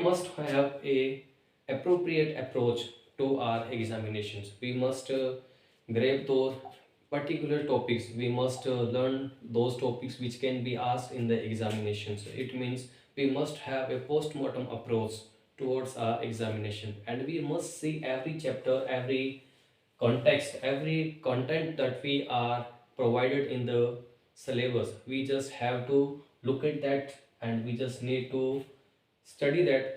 must have a appropriate approach to our examinations. We must grab those particular topics. We must learn those topics which can be asked in the examinations. It means we must have a post-mortem approach towards our examination, and we must see every chapter, every context, every content that we are provided in the syllabus. We just have to look at that, and we just need to study that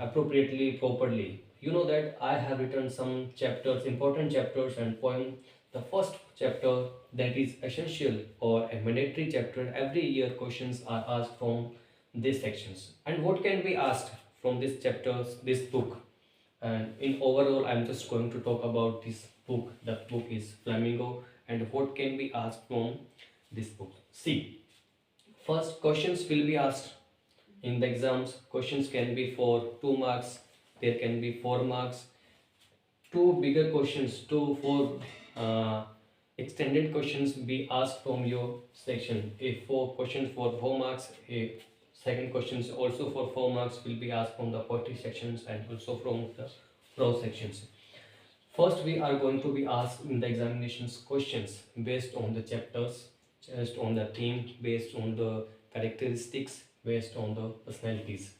appropriately, properly. You know that I have written some chapters, important chapters and poem. The first chapter, that is essential or a mandatory chapter, every year questions are asked from these sections. And what can be asked from this chapters, this book? And in overall, I'm just going to talk about this book. The book is Flamingo, and what can be asked from this book. See, first questions will be asked in the exams. Questions can be for 2 marks, there can be 4 marks. Two bigger questions, two four extended questions be asked from your section. If 4 questions for 4 marks, a second questions also for 4 marks will be asked from the poetry sections and also from the prose sections. First, we are going to be asked in the examinations questions based on the chapters, based on the theme, based on the characteristics, based on the personalities.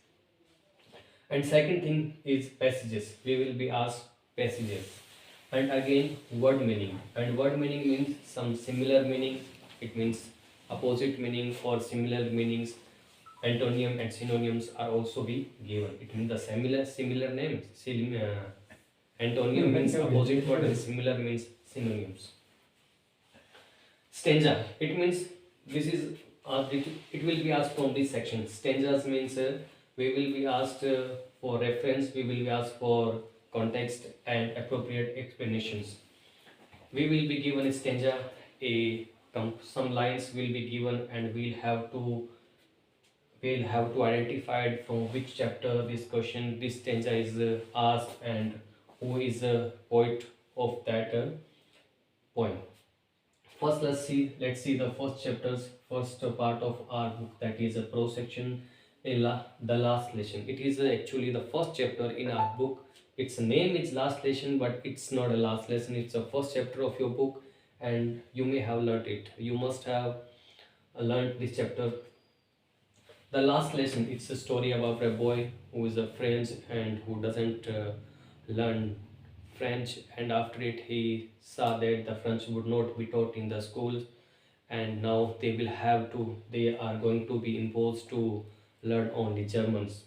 And second thing is passages. We will be asked passages. And again, word meaning. And word meaning means some similar meaning. It means opposite meaning or similar meanings. Antonym and synonyms are also be given. It means the similar names. Antonym means opposite word and similar means synonyms. Stanza. It means this is it will be asked from this section. Stanzas means we will be asked for reference. We will be asked for context and appropriate explanations. We will be given a stanza. Some lines will be given, and we'll have to identify from which chapter this question, this stanza is asked, and who is the poet of that poem. First, let's see the first chapters, first part of our book, that is a prose section, the last lesson. It is actually the first chapter in our book. Its name is last lesson, but it's not a last lesson. It's the first chapter of your book, and you may have learnt it. You must have learnt this chapter. The last lesson, it's a story about a boy who is a French and who doesn't learn French, and after it he saw that the French would not be taught in the schools, and now they are going to be imposed to learn only Germans.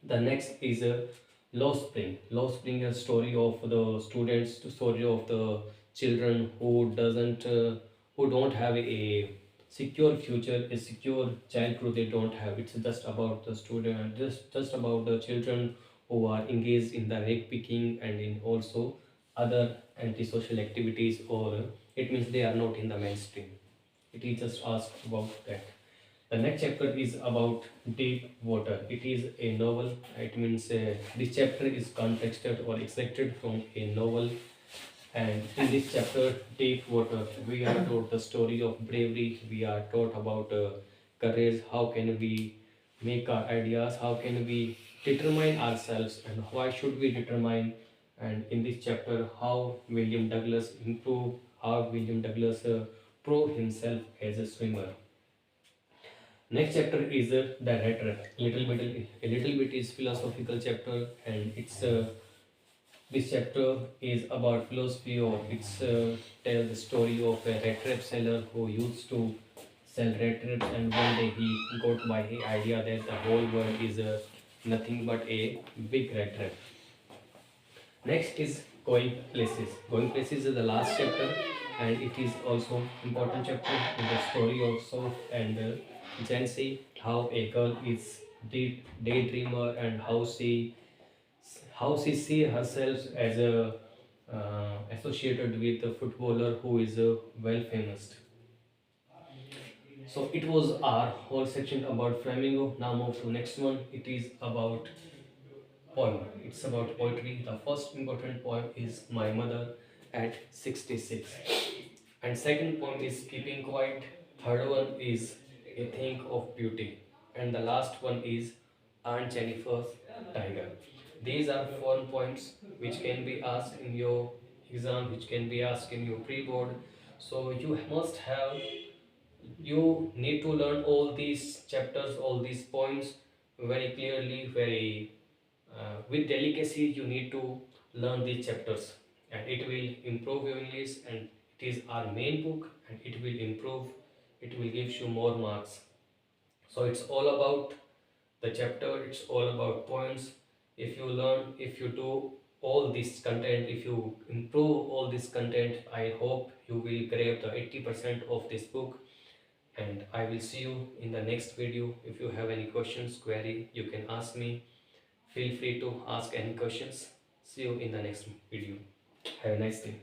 The next is a Lost Spring. Lost Spring is a story of the students, the story of the children who don't have a secure future, a secure childhood. They don't have. It's just about the student, just about the children who are engaged in the rake picking and in also other antisocial activities, or it means they are not in the mainstream. It is just asked about that. The next chapter is about deep water. It is a novel. It means this chapter is contexted or extracted from a novel. And in this chapter, Deep Water, we are taught the story of bravery. We are taught about courage. How can we make our ideas? How can we determine ourselves? And why should we determine? And in this chapter, how William Douglas improved, how William Douglas proved himself as a swimmer. Next chapter is the Rat. A little bit is philosophical chapter, and it's this chapter is about philosophy, or it's tell the story of a rat trap seller who used to sell rat traps, and one day he got by the idea that the whole world is nothing but a big rat trap. Next is Going Places. Going Places is the last chapter, and it is also important chapter in the story of Soph and Jancy, how a girl is deep daydreamer and how she see herself as a associated with a footballer who is well famous. So it was our whole section about Flamingo. Now move to next one. It is about poem. It's about poetry. The first important poem is My Mother at 66, and second poem is Keeping Quiet. Third one is A Thing of Beauty, and the last one is Aunt Jennifer's tiger. These are four points which can be asked in your exam, which can be asked in your pre-board. So you need to learn all these chapters, all these points very clearly, very with delicacy. You need to learn these chapters, and it will improve your English. And it is our main book, and it will improve. It will give you more marks. So it's all about the chapter. It's all about points. If you learn, if you do all this content, if you improve all this content, I hope you will grab the 80% of this book. And I will see you in the next video. If you have any questions, query, you can ask me. Feel free to ask any questions. See you in the next video. Have a nice day.